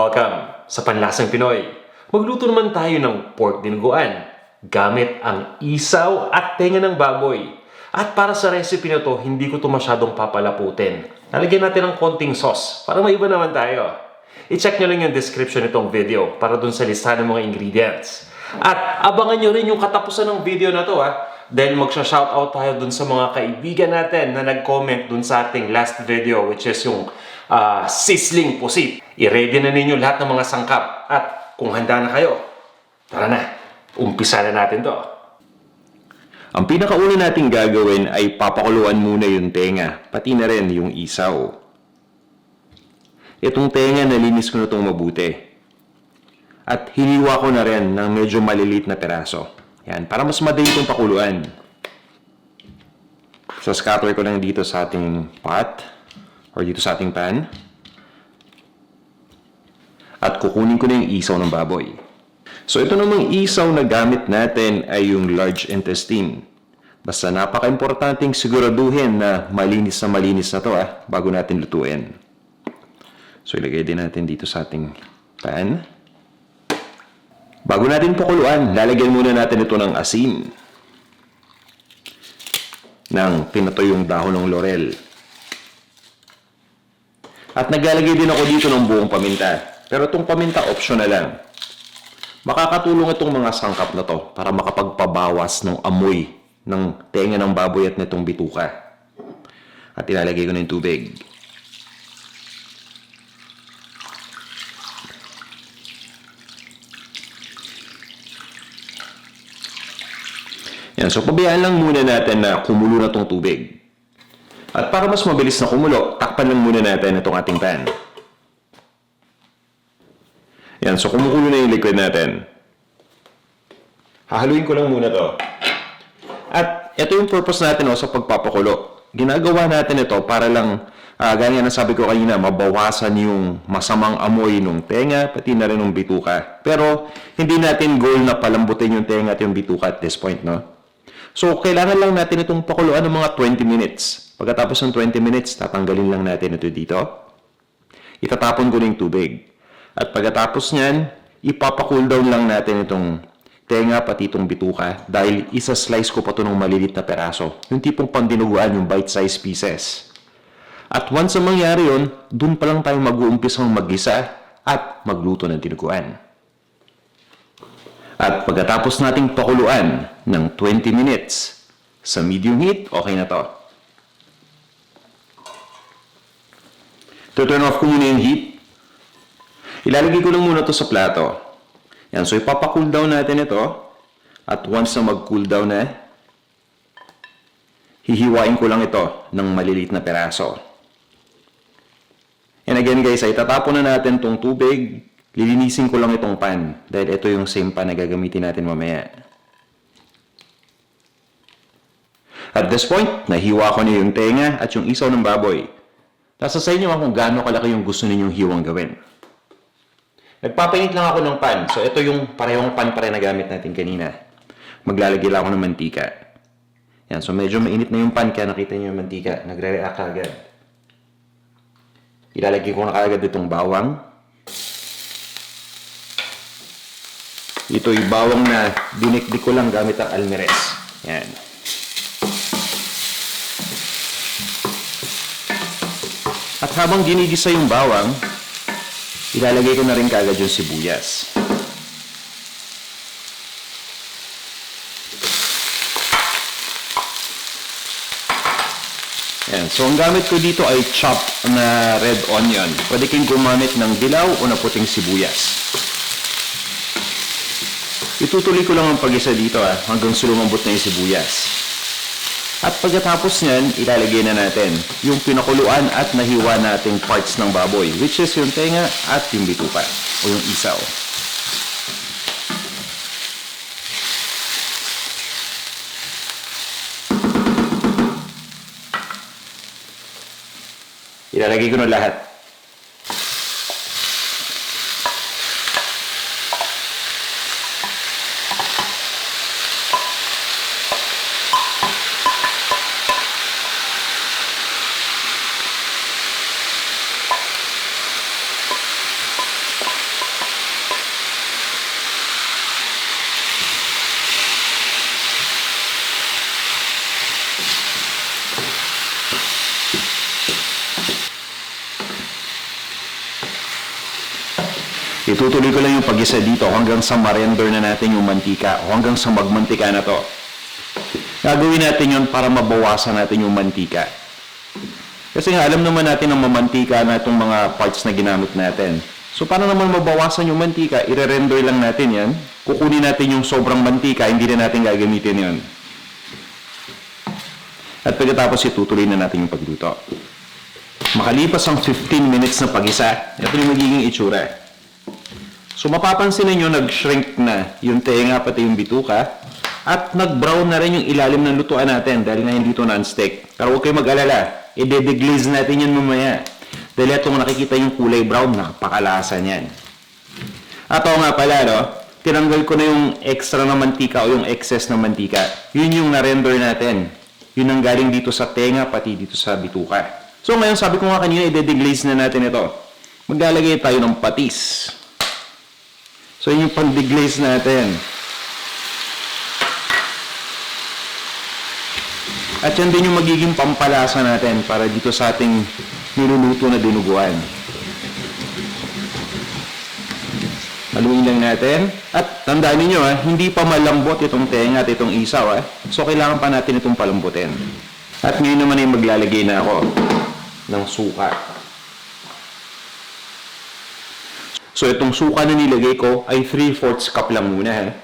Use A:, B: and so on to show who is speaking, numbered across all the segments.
A: Welcome sa Panlasang Pinoy. Magluto naman tayo ng pork dinuguan gamit ang isaw at tenga ng baboy. At para sa recipe na to, hindi ko to masyadong papalaputin. Lalagyan natin ng konting sauce para maiba naman tayo. I-check nyo lang yung description nitong video para dun sa listahan ng mga ingredients. At abangan nyo rin yung katapusan ng video na to dahil magsha-shoutout tayo dun sa mga kaibigan natin na nag-comment dun sa ating last video, which is yung sizzling pusit. I-ready na ninyo lahat ng mga sangkap. At kung handa na kayo, tara na, umpisa na natin to. Ang pinakauna nating gagawin ay papakuluan muna yung tenga, pati na rin yung isaw. Itong tenga, nalinis ko na itong mabuti. At hiniwa ko na rin ng medyo maliliit na peraso. Yan, para mas madali itong pakuluan. So, scatter ko lang dito sa ating pot or dito sa ating pan. At kukunin ko na yung isaw ng baboy. So, ito namang isaw na gamit natin ay yung large intestine. Basta napaka-importanting siguraduhin na malinis na to bago natin lutuin. So, ilagay din natin dito sa ating pan. Bago natin pakuluan, lalagyan muna natin ito ng asin. Ng pinatoyong dahon ng laurel. At naglalagay din ako dito ng buong paminta. Pero itong paminta, optional lang. Makakatulong itong mga sangkap na to para makapagpabawas ng amoy ng tenga ng baboy at nitong bituka. At ilalagay ko na yung tubig. Yan, so pabayaan lang muna natin na kumulo na itong tubig. At para mas mabilis na kumulo, takpan lang muna natin itong ating pan. Yan, so kumukulo na yung liquid natin. Hahaluin ko lang muna to. At ito yung purpose natin sa pagpapakulo. Ginagawa natin ito para lang, gaya na sabi ko kanina, mabawasan yung masamang amoy ng tenga, pati na rin ng bituka. Pero hindi natin goal na palambutin yung tenga at yung bituka at this point, no? So, kailangan lang natin itong pakuluan ng mga 20 minutes. Pagkatapos ng 20 minutes, tatanggalin lang natin ito dito. Itatapon ko na yung tubig. At pagkatapos niyan, ipapa-cool down lang natin itong tenga pati itong bituka dahil isa-slice ko pa ito ng malilit na peraso. Yung tipong pandinuguan, yung bite-sized pieces. At once na mangyari yun, dun pa lang tayo mag-uumpisang mag-gisa at magluto ng dinuguan. At pagkatapos nating pakuluan ng 20 minutes sa medium heat, okay na to. Turn off ko muna yung heat. Ilalagay ko lang muna to sa plato. Yan, so ipapa-cool down natin ito. At once na mag-cool down na, hihiwain ko lang ito ng maliliit na peraso. And again guys, ay tatapon na natin tong tubig. Lilinisin ko lang itong pan dahil ito yung same pan na gagamitin natin mamaya. At this point, nahiwa ko na yung tenga at yung isaw ng baboy. Nasa sa inyo kung gaano kalaki yung gusto ninyong hiwang gawin. Nagpapainit lang ako ng pan. So, ito yung parehong pan pa rin na gamit natin kanina. Maglalagay lang ako ng mantika. Yan. So, medyo mainit na yung pan kaya nakita niyo yung mantika. Nagre-react agad. Ilalagay ko na agad itong bawang. Ito yung bawang na dinikdik ko lang gamit ang almeres. Yan. At habang ginigisa yung bawang, ilalagay ko na rin kaagad yung sibuyas. Yan. So, ang gamit ko dito ay chopped na red onion. Pwede kayong gumamit ng dilaw o na puting sibuyas. Itutuloy ko lang ang pag-isa dito hanggang lumambot na yung sibuyas. At pagkatapos niyan, ilalagay na natin yung pinakuluan at nahiwa nating parts ng baboy, which is yung tenga at yung bituka o yung isaw. Ilalagay ko na lahat. Itutuloy ko lang yung pag-isa dito hanggang sa ma-render na natin yung mantika o hanggang sa magmantika na to. Gagawin natin yun para mabawasan natin yung mantika. Kasi nga, alam naman natin na mamantika na itong mga parts na ginamit natin. So, para naman mabawasan yung mantika, i-render lang natin yan. Kukunin natin yung sobrang mantika, hindi na natin gagamitin yan. At pagkatapos, itutuloy na natin yung pagluto. Makalipas ang 15 minutes na pag-isa, ito yung magiging itsura. So, mapapansin ninyo, nag-shrink na yung tenga pati yung bituka. At nag-brown na rin yung ilalim ng lutuan natin dahil nga hindi ito non-stick. Pero huwag kayo mag-alala, i-deglaze natin yan mamaya. Dahil itong nakikita yung kulay brown, napakalasa niyan. At oo nga pala, no? Tinanggal ko na yung extra na mantika o yung excess na mantika. Yun yung na-render natin. Yun ang galing dito sa tenga pati dito sa bituka. So ngayon, sabi ko nga kanina, i-deglaze na natin ito. Maglalagay tayo ng patis. So yun yung pang-deglaze natin. At yan din yung magiging pampalasa natin para dito sa ating niluluto na dinuguan. Haluin lang natin. At tandaan niyo hindi pa malambot itong tenga at itong isaw. So kailangan pa natin itong palambutin. At ngayon naman ay maglalagay na ako ng suka. So itong suka na nilagay ko ay 3/4 cup lang muna.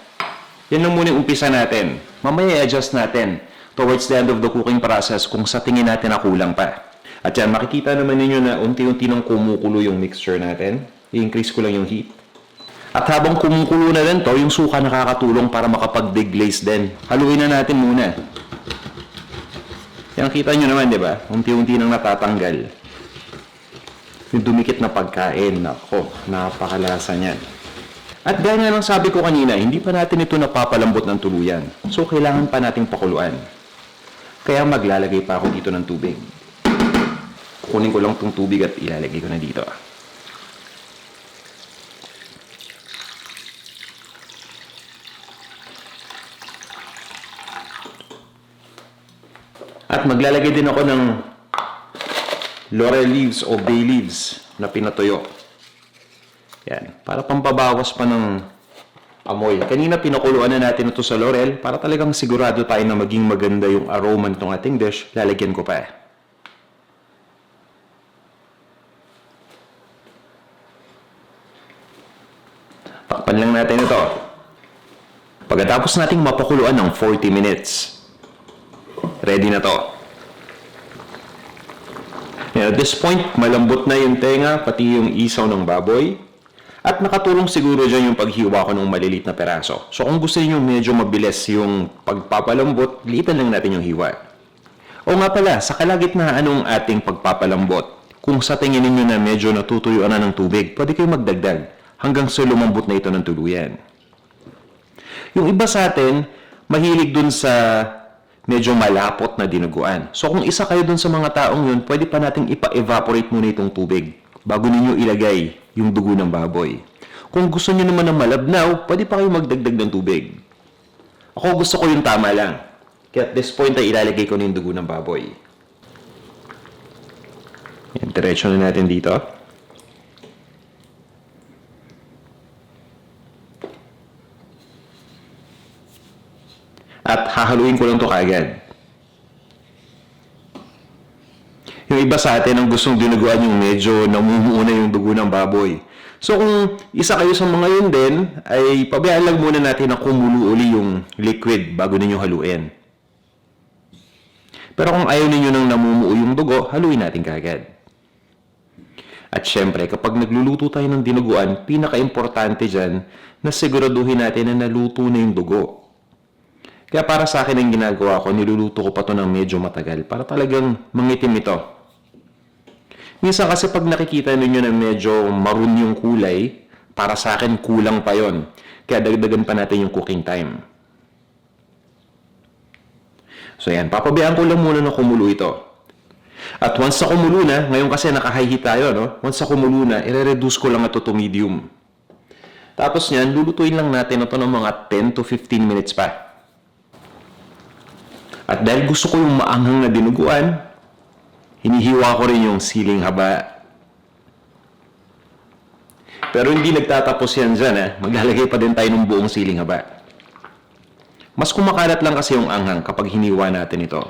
A: Yan lang muna yung umpisa natin. Mamaya i-adjust natin towards the end of the cooking process kung sa tingin natin na kulang pa. At yan, makikita naman ninyo na unti-unti nang kumukulo yung mixture natin. I-increase ko lang yung heat. At habang kumukulo na rin to, yung suka nakakatulong para makapag-deglaze din. Haluin na natin muna. Yan, kita nyo naman, di ba? Unti-unti nang natatanggal. Yung dumikit na pagkain. Nako, napakalasa niyan. At gaya nga ng sabi ko kanina, hindi pa natin ito napapalambot ng tuluyan. So, kailangan pa nating pakuluan. Kaya maglalagay pa ako dito ng tubig. Kunin ko lang itong tubig at ilalagay ko na dito. At maglalagay din ako ng laurel leaves o bay leaves na pinatuyo. Yan, para pampabawas pa ng amoy. Kanina pinakuluan na natin ito sa laurel para talagang sigurado tayo na maging maganda yung aroma nitong ating dish. Lalagyan ko pa. Takpan lang natin ito. Pagkatapos nating mapakuluan ng 40 minutes, ready na to. At this point, malambot na yung tenga, pati yung isaw ng baboy. At nakatulong siguro dyan yung paghiwa ko ng malilit na peraso. So kung gusto niyo medyo mabilis yung pagpapalambot, liitan lang natin yung hiwa. O nga pala, sa kalagitnaan ng ating pagpapalambot, kung sa tingin niyo na medyo natutuyuan na ng tubig, pwede kayo magdagdag hanggang sa lumambot na ito ng tuluyan. Yung iba sa atin, mahilig dun sa medyo malapot na dinuguan. So kung isa kayo dun sa mga taong yun, pwede pa nating ipa-evaporate muna itong tubig bago ninyo ilagay yung dugo ng baboy. Kung gusto niyo naman ng malabnaw, pwede pa kayo magdagdag ng tubig. Ako gusto ko yung tama lang. Kaya at this point ay ilalagay ko na yung dugo ng baboy. Yan, diretso na natin dito. At hahaluin ko lang ito kaagad. Yung iba sa atin ang gustong dinuguan yung medyo namumuo na yung dugo ng baboy. So kung isa kayo sa mga yun din, ay pabayaan lang muna natin na kumulo uli yung liquid bago ninyo haluin. Pero kung ayaw ninyo nang namumuo yung dugo, haluin natin kaagad. At syempre, kapag nagluluto tayo ng dinuguan, pinaka-importante dyan na siguraduhin natin na naluto na yung dugo. Kaya para sa akin ang ginagawa ko, niluluto ko pa ito ng medyo matagal para talagang mangitim ito. Minsan kasi pag nakikita ninyo na medyo maroon yung kulay, para sa akin kulang pa yon. Kaya dagdagan pa natin yung cooking time. So yan, papabayaan ko lang muna na kumulo ito. At once na kumulo na, ngayon kasi naka-high heat tayo, no? Once na kumulo na, i-reduce ko lang ito to medium. Tapos yan, lulutuin lang natin ito ng mga 10 to 15 minutes pa. At dahil gusto ko yung maanghang na dinuguan, hinihiwa ko rin yung siling haba. Pero hindi nagtatapos yan dyan, Maglalagay pa din tayo ng buong siling haba. Mas kumakalat lang kasi yung anghang kapag hiniwa natin ito.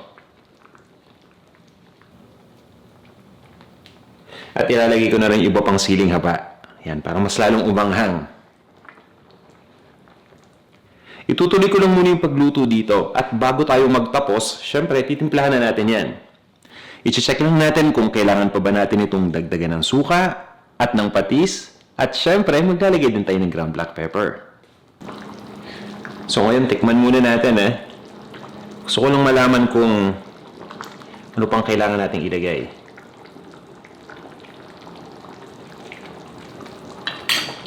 A: At ilalagay ko na rin iba pang siling haba. Yan, para mas lalong umanghang. Itutuloy ko lang muna yung pagluto dito. At bago tayo magtapos, syempre, titimplahan na natin yan. I-check lang natin kung kailangan pa ba natin itong dagdagan ng suka at ng patis. At syempre, maglalagay din tayo ng ground black pepper. So ngayon, tikman muna natin Gusto ko lang malaman kung ano pang kailangan nating ilagay.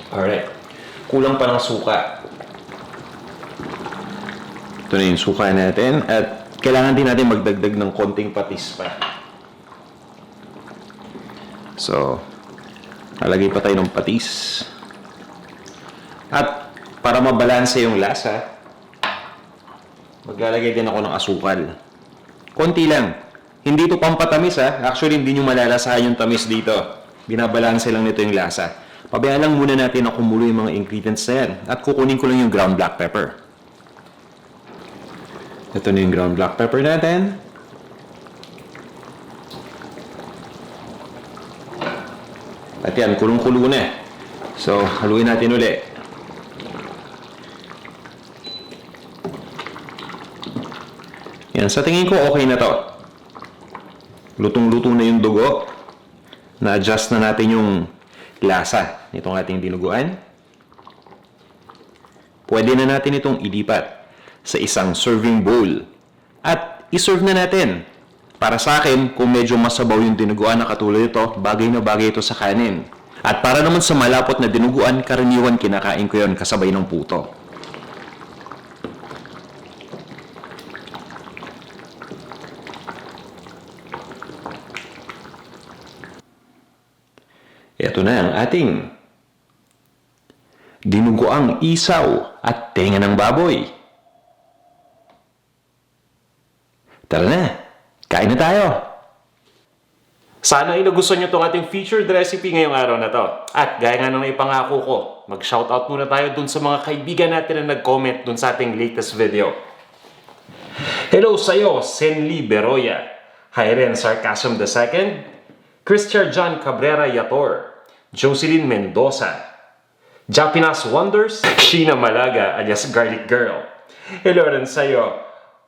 A: Alright. Kulang pa ng suka. Ito na yung suka natin. At kailangan din natin magdagdag ng konting patis pa. So, nalagay pa tayo ng patis. At para mabalanse yung lasa, maglalagay din ako ng asukal. Konti lang. Hindi ito pampatamis Actually, hindi nyo malalasahan yung tamis dito. Binabalanse lang nito yung lasa. Pabayaan lang muna natin na kumulo yung mga ingredients na yan. At kukunin ko lang yung ground black pepper. Ito na yung ground black pepper natin. At yan, kulong-kulo na. So, haluin natin ulit. Yan, sa tingin ko okay na to. Lutong-luto na yung dugo. Na-adjust na natin yung lasa nitong ating dinuguan. Pwede na natin itong ilipat sa isang serving bowl. At iserve na natin. Para sa akin, kung medyo masabaw yung dinuguan na katulad ito, bagay na bagay ito sa kanin. At para naman sa malapot na dinuguan, karaniwan kinakain ko yon kasabay ng puto. Ito na ang ating dinuguang isaw at tenga ng baboy. Tara na, kain na tayo! Sana ay nagustuhan nyo itong ating featured recipe ngayong araw na to. At gaya nga nang ipangako ko, mag-shoutout muna tayo dun sa mga kaibigan natin na nag-comment dun sa ating latest video. Hello sa'yo, Senli Beroya, Hyren Sarcasm II, Christian John Cabrera Yator, Jocelyn Mendoza, Japinas Wonders, Sheena Malaga alias Garlic Girl. Hello rin sa'yo,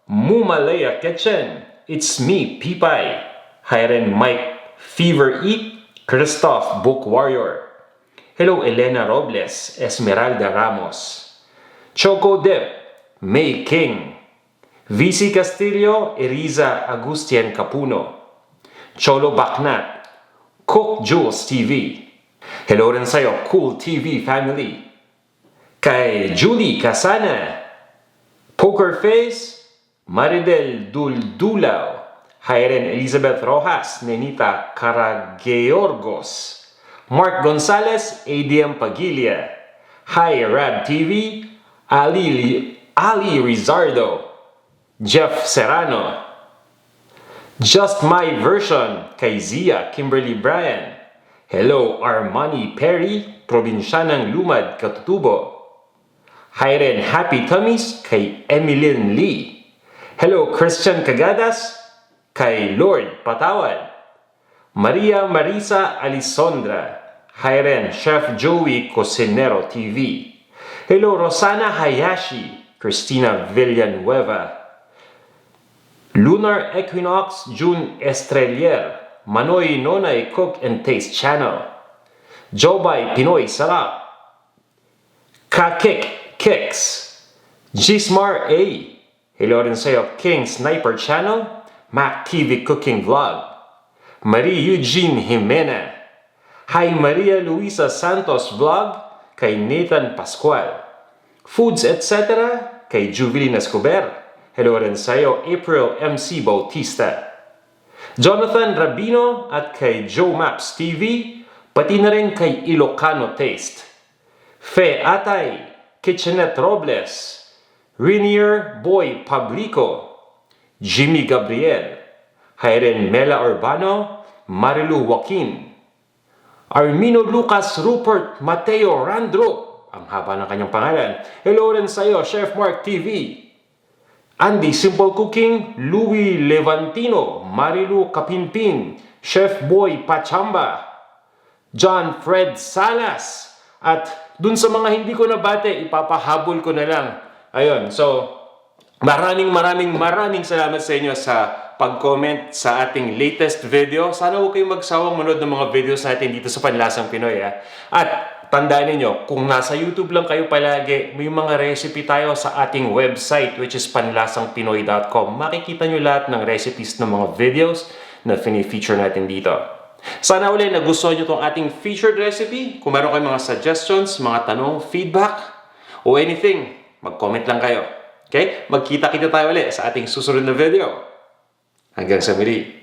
A: Mumalaya Kitchen, It's Me, Pipay, Hyren Mike Fever Eat, Christoph Book Warrior. Hello Elena Robles, Esmeralda Ramos, Choco Dip, May King, VC Castillo, Eriza Agustian Capuno, Cholo Baknat, Cook Jules TV. Hello rin sa'yo, Cool TV Family. Kay Julie Casana, Poker Face, Maridel Duldulaw, Hyren Elizabeth Rojas, Nenita Carageorgos, Mark Gonzalez, ADM Pagilla, Hi Rab TV, Ali Rizardo, Jeff Serrano, Just My Version, kay Zia Kimberly Bryan. Hello Armani Perry, Probinsyanang Lumad, Katutubo. Hyren Happy Tummies, kay Emilyn Lee. Hello Christian Cagadas, kay Lord Patawad. Maria Marisa Alisondra, Hyren Chef Joey Cosinero TV. Hello Rosana Hayashi, Christina Villanueva. Lunar Equinox June Estrelier, Manoy Nonay Cook and Taste Channel. Jobay Pinoy Sarap, Kakik Kicks, Gismar A. Hello rin sa'yo, King Sniper Channel, Mac TV Cooking Vlog, Marie Eugene Jimena. Hi Maria Luisa Santos Vlog, kay Nathan Pascual. Foods etc. kay Juvelin Escobar. Hello rin sa'yo, April MC Bautista. Jonathan Rabino at kay Joe Maps TV, pati na rin kay Ilocano Taste. Fe Atay, Kitchenette Robles, Rainier Boy Pablico, Jimmy Gabriel, Hyren Mela Urbano, Marilu Joaquin,
B: Armino Lucas Rupert Mateo Randro, ang haba ng kanyang pangalan. Hello rin sa iyo, Chef Mark TV. Andy Simple Cooking, Louis Levantino, Marilu Kapinpin, Chef Boy Pachamba, John Fred Salas, at dun sa mga hindi ko nabate, ipapahabol ko na lang. Ayun, so maraming salamat sa inyo sa pag-comment sa ating latest video. Sana huwag kayong magsawang manood ng mga videos natin dito sa Panlasang Pinoy. At tandaan niyo, kung nasa YouTube lang kayo palagi, may mga recipe tayo sa ating website which is panlasangpinoy.com. Makikita niyo lahat ng recipes ng mga videos na fini-feature natin dito. Sana ulit nagustuhan niyo itong ating featured recipe. Kung meron kayong mga suggestions, mga tanong, feedback, o anything, mag-comment lang kayo. Okay? Magkita-kita tayo ulit sa ating susunod na video. Hanggang sa muli.